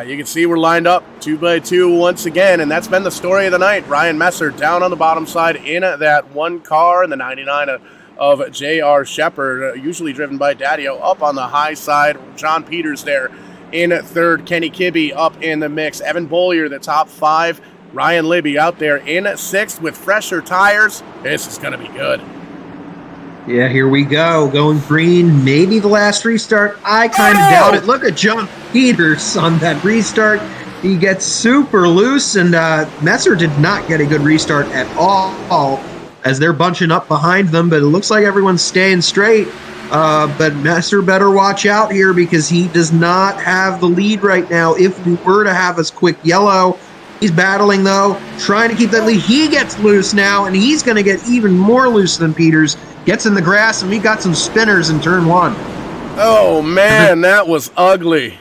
you can see we're lined up 2 by 2 once again, and that's been the story of the night. Ryan Messer down on the bottom side in that 1 car, and the 99 of J.R. Shepard, usually driven by Daddy-O, up on the high side. John Peters there in 3rd. Kenny Kibbe up in the mix. Evan Bowyer, the top 5. Ryan Libby out there in 6th with fresher tires. This is going to be good. Yeah, here we go. Going green. Maybe the last restart. I kind of doubt it. Look at John Peters on that restart. He gets super loose, and Messer did not get a good restart at all as they're bunching up behind them, but it looks like everyone's staying straight. But Messer better watch out here because he does not have the lead right now. If we were to have a quick yellow, he's battling, though, trying to keep that lead. He gets loose now, and he's going to get even more loose than Peters. Gets in the grass, and we got some spinners in turn 1. Oh, man, that was ugly.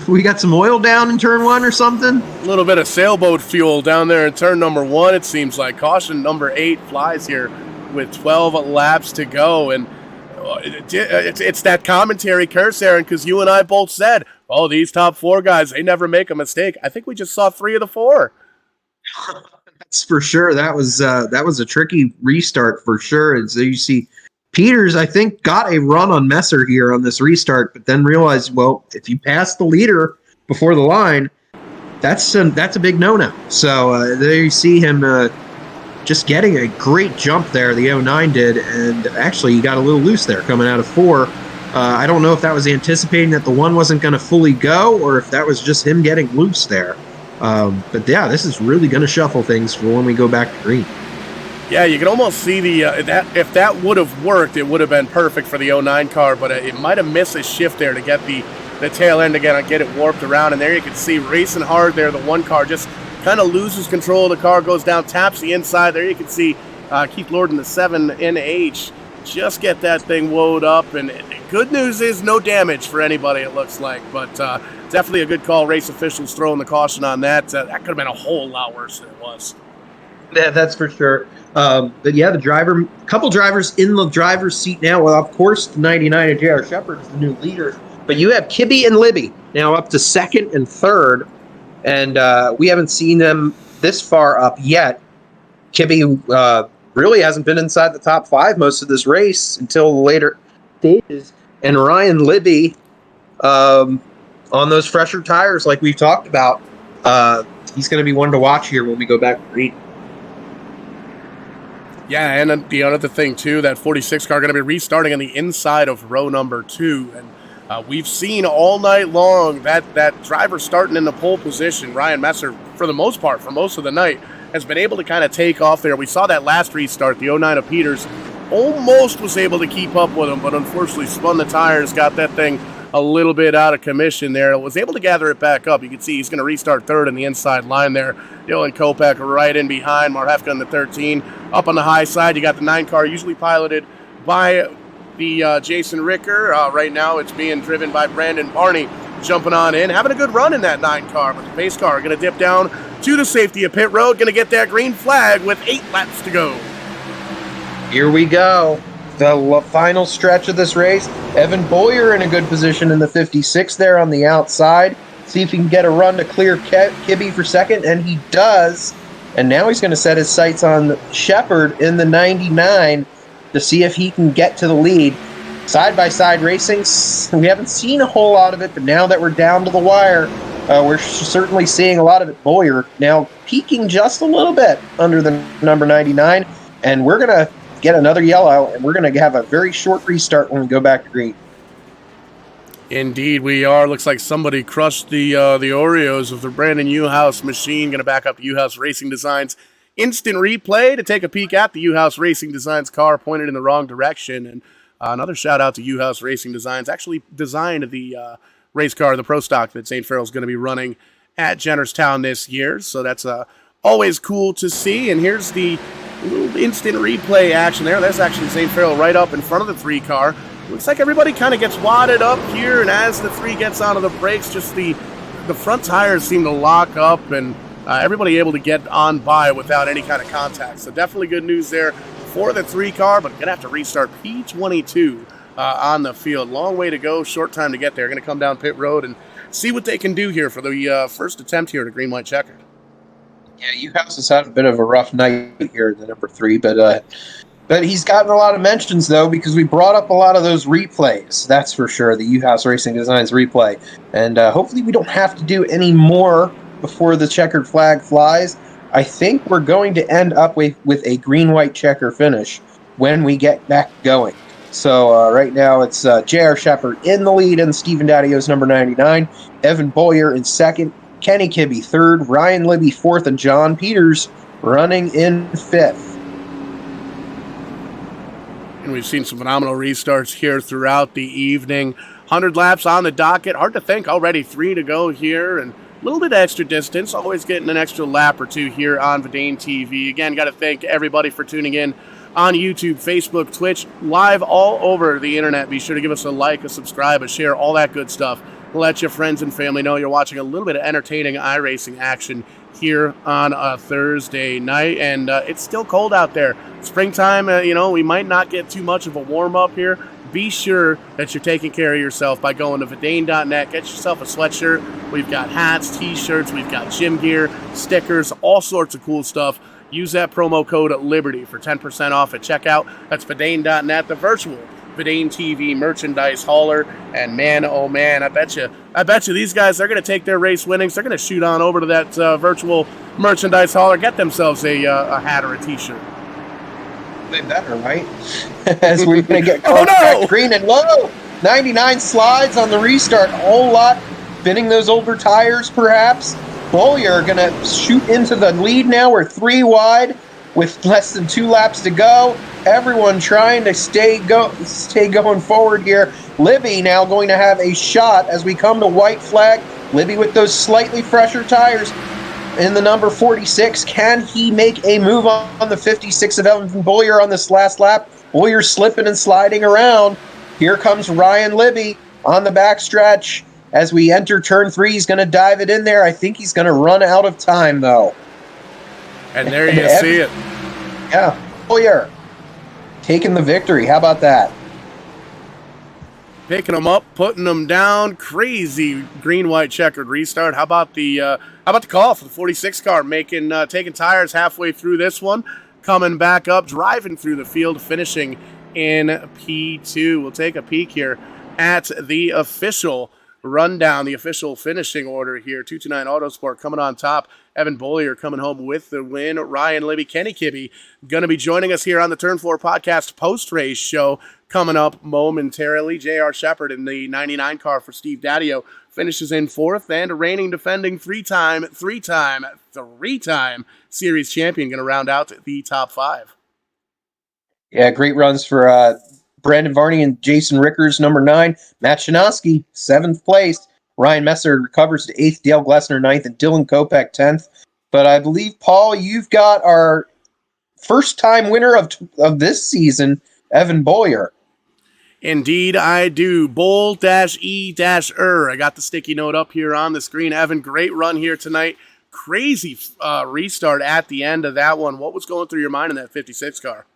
We got some oil down in turn 1 or something? A little bit of sailboat fuel down there in turn number 1, it seems like. Caution number 8 flies here with 12 laps to go. And it's that commentary curse, Aaron, because you and I both said, oh, these top 4 guys, they never make a mistake. I think we just saw 3 of the 4. That's for sure. That was a tricky restart for sure. And so you see Peters, I think, got a run on Messer here on this restart, but then realized, well, if you pass the leader before the line, that's a big no-no. So there you see him just getting a great jump there, the 09 did, and actually he got a little loose there coming out of 4. I don't know if that was anticipating that the 1 wasn't going to fully go, or if that was just him getting loose there. But yeah, this is really going to shuffle things for when we go back to green. Yeah, you can almost see that if that would have worked, it would have been perfect for the 09 car, but it might have missed a shift there to get the tail end again and get it warped around. And there you can see racing hard there. The 1 car just kind of loses control. The car goes down, taps the inside. There you can see Keith Lord in the 7NH just get that thing woed up. And good news is no damage for anybody, it looks like. But definitely a good call. Race officials throwing the caution on that. That could have been a whole lot worse than it was. Yeah, that's for sure. But yeah, couple drivers in the driver's seat now. Well, of course, the 99 of J.R. Shepard is the new leader. But you have Kibbe and Libby now up to 2nd and 3rd. And we haven't seen them this far up yet. Kibbe really hasn't been inside the top 5 most of this race until the later stages. And Ryan Libby, on those fresher tires like we've talked about, he's going to be one to watch here when we go back to green. Yeah, and the other thing, too, that 46 car going to be restarting on the inside of row number 2. And we've seen all night long that driver starting in the pole position, Ryan Messer, for the most part, for most of the night, has been able to kind of take off there. We saw that last restart, the 09 of Peters, almost was able to keep up with him, but unfortunately spun the tires, got that thing a little bit out of commission there. Was able to gather it back up. You can see he's going to restart 3rd in the inside line there. Dylan Kopeck right in behind. Marhefka in the 13. Up on the high side, you got the 9 car, usually piloted by the Jason Ricker. Right now it's being driven by Brandon Barney, jumping on in, having a good run in that 9 car. But the pace car going to dip down to the safety of pit road, going to get that green flag with 8 laps to go. Here we go. The final stretch of this race. Evan Boyer in a good position in the 56 there on the outside. See if he can get a run to clear Kibbe for 2nd, and he does. And now he's going to set his sights on Shepard in the 99 to see if he can get to the lead. Side-by-side racing, we haven't seen a whole lot of it, but now that we're down to the wire, we're certainly seeing a lot of it. Boyer now peaking just a little bit under the number 99, and we're going to get another yellow, and we're going to have a very short restart when we go back to green. Indeed, we are. Looks like somebody crushed the Oreos of the Brandon Uhouse machine. Going to back up Uhouse Racing Designs instant replay to take a peek at the Uhouse Racing Designs car pointed in the wrong direction. And another shout out to Uhouse Racing Designs. Actually designed the race car, the Pro Stock that St. Farrell's going to be running at Jennerstown this year. So that's always cool to see. And here's the little instant replay action there. That's actually St. Farrell right up in front of the 3 car. Looks like everybody kind of gets wadded up here, and as the 3 gets onto the brakes, just the front tires seem to lock up, and everybody able to get on by without any kind of contact. So definitely good news there for the 3 car, but going to have to restart P22 on the field. Long way to go, short time to get there. Going to come down pit road and see what they can do here for the first attempt here to green, white, checkered. Yeah, Uhouse has had a bit of a rough night here in the number 3, but he's gotten a lot of mentions, though, because we brought up a lot of those replays. That's for sure, the Uhouse Racing Designs replay. And hopefully we don't have to do any more before the checkered flag flies. I think we're going to end up with a green-white checker finish when we get back going. So right now it's J.R. Shepard in the lead and Stephen Daddio's number 99. Evan Boyer in 2nd. Kenny Kibbe 3rd. Ryan Libby 4th. And John Peters running in 5th. And we've seen some phenomenal restarts here throughout the evening. 100 laps on the docket. Hard to think, already 3 to go here. And a little bit extra distance. Always getting an extra lap or 2 here on Verdane TV. Again, got to thank everybody for tuning in on YouTube, Facebook, Twitch, live all over the internet. Be sure to give us a like, a subscribe, a share, all that good stuff. Let your friends and family know you're watching a little bit of entertaining iRacing action here on a Thursday night. And it's still cold out there. Springtime, we might not get too much of a warm-up here. Be sure that you're taking care of yourself by going to Verdane.net. Get yourself a sweatshirt. We've got hats, T-shirts, we've got gym gear, stickers, all sorts of cool stuff. Use that promo code Liberty for 10% off at checkout. That's Vidane.net, the virtual Vidane TV merchandise hauler. And man, oh man, I bet you these guys are going to take their race winnings. They're going to shoot on over to that virtual merchandise hauler, get themselves a hat or a t-shirt. They better, right? As we're going to get no! green and low. 99 slides on the restart. A whole lot. Spinning those older tires, perhaps. Bollier going to shoot into the lead now. We're 3 wide with less than 2 laps to go. Everyone trying to stay going forward here. Libby now going to have a shot as we come to white flag. Libby with those slightly fresher tires in the number 46. Can he make a move on the 56 of Evan Bollier on this last lap? Bollier slipping and sliding around. Here comes Ryan Libby on the backstretch. As we enter turn 3, he's going to dive it in there. I think he's going to run out of time, though. And there you see it. Yeah. Bollier taking the victory. How about that? Picking them up, putting them down. Crazy green-white checkered restart. How about the call for the 46 car, taking tires halfway through this one, coming back up, driving through the field, finishing in P2. We'll take a peek here at the official rundown, the official finishing order here. 229 Autosport coming on top. Evan Bollier coming home with the win. Ryan Libby, Kenny Kibbe going to be joining us here on the Turn 4 Podcast post-race show coming up momentarily. J.R. Shepard in the 99 car for Steve Daddio finishes in 4th, and a reigning defending three-time series champion going to round out the top 5. Yeah, great runs for Brandon Varney and Jason Rickers, number 9. Matt Shanoski, 7th place. Ryan Messer recovers to 8th. Dale Glessner, 9th. And Dylan Kopech, 10th. But I believe, Paul, you've got our first-time winner of this season, Evan Bollier. Indeed, I do. Bull-E-Er. I got the sticky note up here on the screen. Evan, great run here tonight. Crazy restart at the end of that one. What was going through your mind in that 56 car?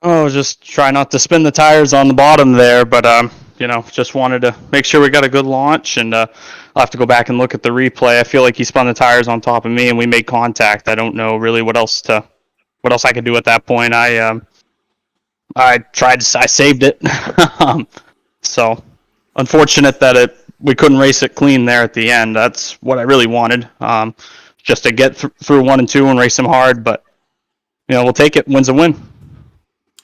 Oh, just try not to spin the tires on the bottom there, but just wanted to make sure we got a good launch, and I'll have to go back and look at the replay. I feel like he spun the tires on top of me, and we made contact. I don't know really what else I could do at that point. I saved it. So unfortunate that we couldn't race it clean there at the end. That's what I really wanted, just to get through 1 and 2 and race them hard. But we'll take it. Win's a win.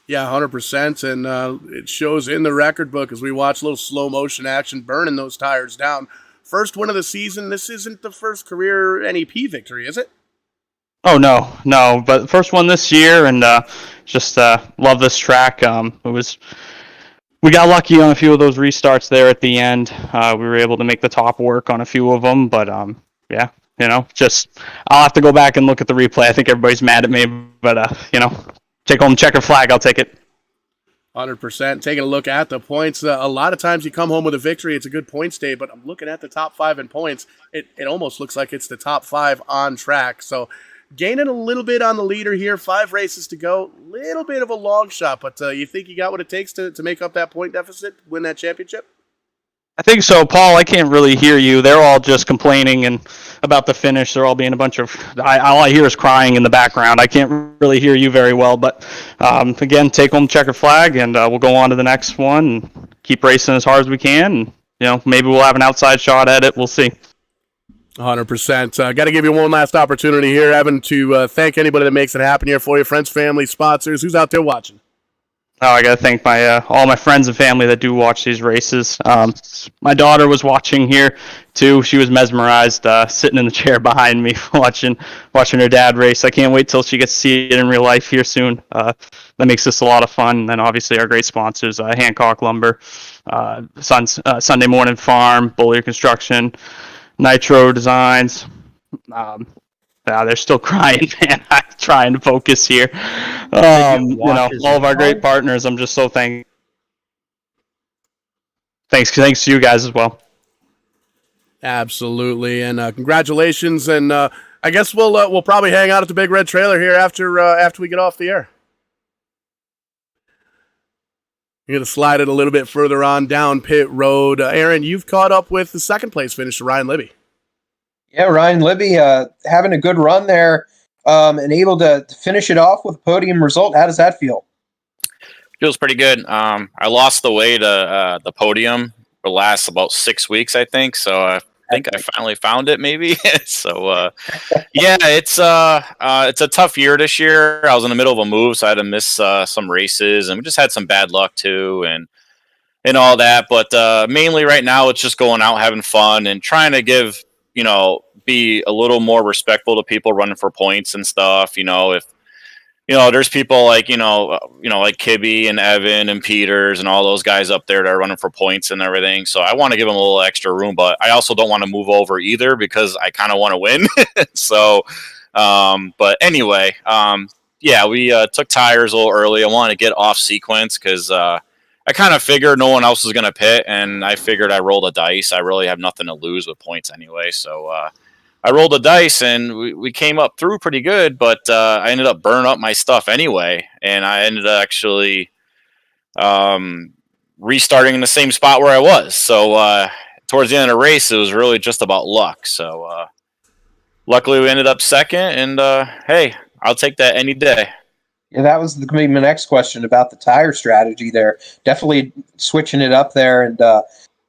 Yeah, 100%, and it shows in the record book as we watch a little slow motion action burning those tires down. First win of the season. This isn't the first career NEP victory, is it? Oh, no, but first one this year, and just love this track. We got lucky on a few of those restarts there at the end. We were able to make the top work on a few of them, but I'll have to go back and look at the replay. I think everybody's mad at me, but take home checker flag. I'll take it. 100%. Taking a look at the points. A lot of times you come home with a victory. It's a good points day, but I'm looking at the top 5 in points. It almost looks like it's the top 5 on track. So gaining a little bit on the leader here. 5 races to go. Little bit of a long shot, but you think you got what it takes to make up that point deficit, win that championship? I think so, Paul. I can't really hear you. They're all just complaining and about the finish. They're all being a bunch of... all I hear is crying in the background. I can't really hear you very well. But, again, take home checker flag, and we'll go on to the next one and keep racing as hard as we can. And, maybe we'll have an outside shot at it. We'll see. 100%. Got to give you one last opportunity here, Evan, to thank anybody that makes it happen here for you. Friends, family, sponsors. Who's out there watching? Oh, I got to thank all my friends and family that do watch these races. My daughter was watching here, too. She was mesmerized, sitting in the chair behind me, watching her dad race. I can't wait till she gets to see it in real life here soon. That makes this a lot of fun. And then, obviously, our great sponsors, Hancock Lumber, Sunday Morning Farm, Bollier Construction, Nitro Designs. They're still crying, man. I'm trying to focus here. All of our great partners. I'm just so thankful. Thanks to you guys as well. Absolutely, and congratulations. And I guess we'll probably hang out at the Big Red Trailer here after we get off the air. You're going to slide it a little bit further on down pit road. Aaron, you've caught up with the second place finisher, Ryan Libby. Yeah, Ryan Libby having a good run there. and able to finish it off with a podium result. How does that feel? Feels pretty good. I lost the way to the podium for the last about 6 weeks, I think. So I think I finally found it, maybe. So yeah, it's a tough year this year. I was in the middle of a move, so I had to miss some races, and we just had some bad luck too, and all that. But mainly right now, it's just going out, having fun, and trying to be a little more respectful to people running for points and stuff. If there's people like like Kibby and Evan and Peters and all those guys up there that are running for points and everything. So I want to give them a little extra room, but I also don't want to move over either because I kind of want to win. So, but anyway, yeah, we took tires a little early. I wanted to get off sequence because I kind of figured no one else was going to pit, and I figured I rolled a dice. I really have nothing to lose with points anyway, so I rolled the dice, and we came up through pretty good, but I ended up burning up my stuff anyway, and I ended up actually restarting in the same spot where I was. So towards the end of the race, it was really just about luck. So luckily, we ended up second, and hey, I'll take that any day. Yeah, that was going to be my next question about the tire strategy there. Definitely switching it up there, and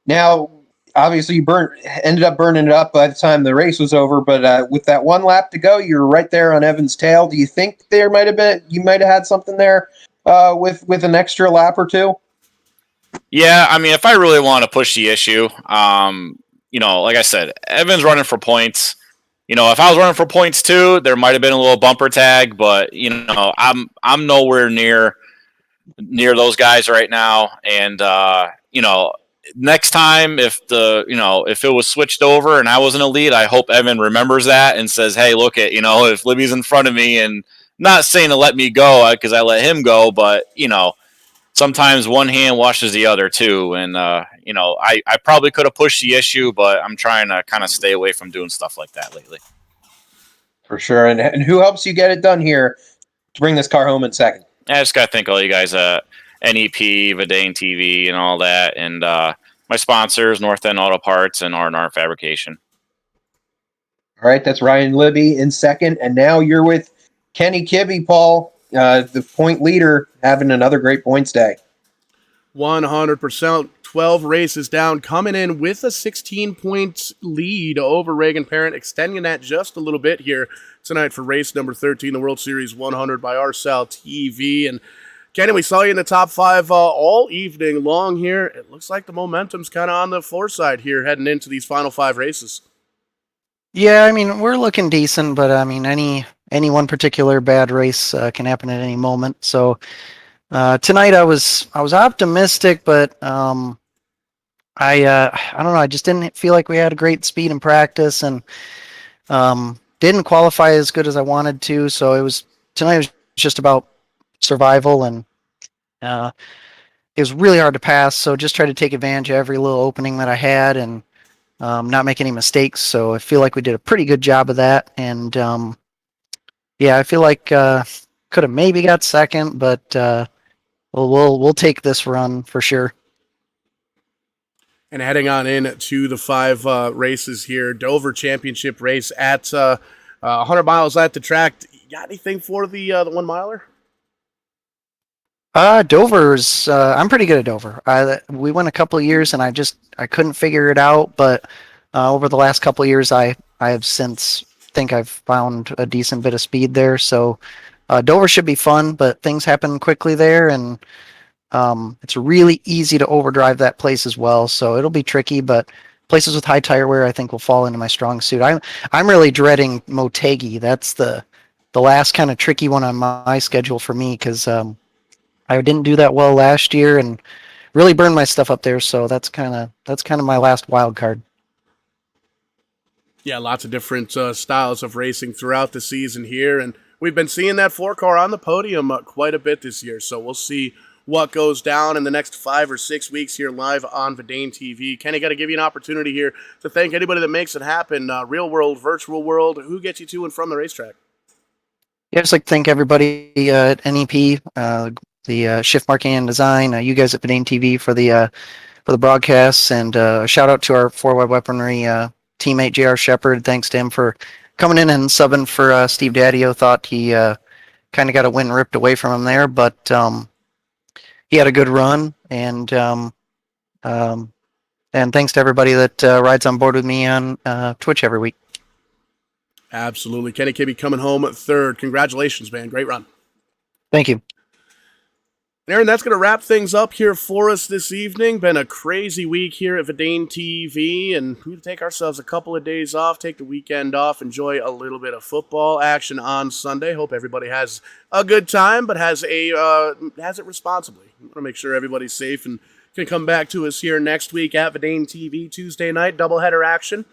now obviously you ended up burning it up by the time the race was over. But with that one lap to go, you were right there on Evan's tail. Do you think you might have had something there with an extra lap or two? Yeah, I mean, if I really want to push the issue, like I said, Evan's running for points. If I was running for points too, there might have been a little bumper tag, but I'm nowhere near those guys right now. And next time if if it was switched over and I was in a lead, I hope Evan remembers that and says, "Hey, look at if Libby's in front of me," and not saying to let me go because I let him go, but sometimes one hand washes the other too. And I probably could have pushed the issue, but I'm trying to kind of stay away from doing stuff like that lately. For sure. And who helps you get it done here to bring this car home in second? I just got to thank all you guys at NEP, Vidane TV, and all that, and my sponsors, North End Auto Parts and R&R Fabrication. All right, that's Ryan Libby in second, and now you're with Kenny Kibbe, Paul, the point leader, having another great points day. 100%. 12 races down, coming in with a 16-point lead over Reagan Parent, extending that just a little bit here tonight for race number 13, the World Series 100 by RSAL TV. And Kenny, we saw you in the top 5 all evening long here. It looks like the momentum's kind of on the foreside here heading into these final 5 races. Yeah, I mean, we're looking decent, but I mean, any one particular bad race can happen at any moment. So tonight I was optimistic, but I don't know. I just didn't feel like we had a great speed in practice, and didn't qualify as good as I wanted to. So tonight was just about survival, and it was really hard to pass. So just tried to take advantage of every little opening that I had, and not make any mistakes. So I feel like we did a pretty good job of that, and yeah, I feel like could have maybe got second, but we'll take this run for sure. And heading on in to the 5 races here, Dover Championship race at 100 miles at the track. You got anything for the 1 miler? Dover's. I'm pretty good at Dover. We went a couple of years, and I couldn't figure it out. But over the last couple of years, I have since think I've found a decent bit of speed there. So Dover should be fun, but things happen quickly there, and it's really easy to overdrive that place as well. So it'll be tricky, but places with high tire wear I think will fall into my strong suit. I'm really dreading Motegi. That's the last kind of tricky one on my schedule for me, because I didn't do that well last year and really burned my stuff up there. So that's kind of my last wild card. Yeah, lots of different styles of racing throughout the season here, and we've been seeing that 4-car on the podium quite a bit this year. So we'll see what goes down in the next 5 or 6 weeks here live on Vidane TV. Kenny, got to give you an opportunity here to thank anybody that makes it happen, real world, virtual world. Who gets you to and from the racetrack? Yeah, just like to thank everybody at NEP, the Shift Marking and Design, you guys at Vidane TV for the broadcasts, and a shout out to our 4 Wide Weaponry teammate JR Shepard. Thanks to him for coming in and subbing for Steve Daddio. Thought he kind of got a win ripped away from him there, but he had a good run, and thanks to everybody that rides on board with me on Twitch every week. Absolutely. Kenny Kibbe coming home third. Congratulations, man. Great run. Thank you. Aaron, that's going to wrap things up here for us this evening. Been a crazy week here at Verdane TV, and we're going to take ourselves a couple of days off, take the weekend off, enjoy a little bit of football action on Sunday. Hope everybody has a good time, but has it responsibly. We want to make sure everybody's safe and can come back to us here next week at Verdane TV Tuesday night, doubleheader action.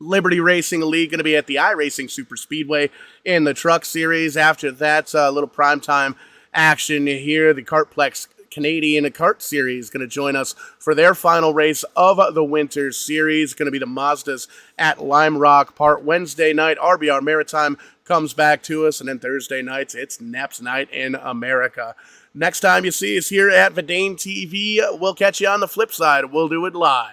Liberty Racing League going to be at the iRacing Super Speedway in the Truck Series. After that, a little primetime action here. The Kartplex Canadian Kart Series going to join us for their final race of the Winter Series. Going to be the Mazdas at Lime Rock Park. Wednesday night, RBR Maritime comes back to us, and then Thursday nights, it's NEPs night in America. Next time you see us here at Verdane TV, we'll catch you on the flip side. We'll do it live.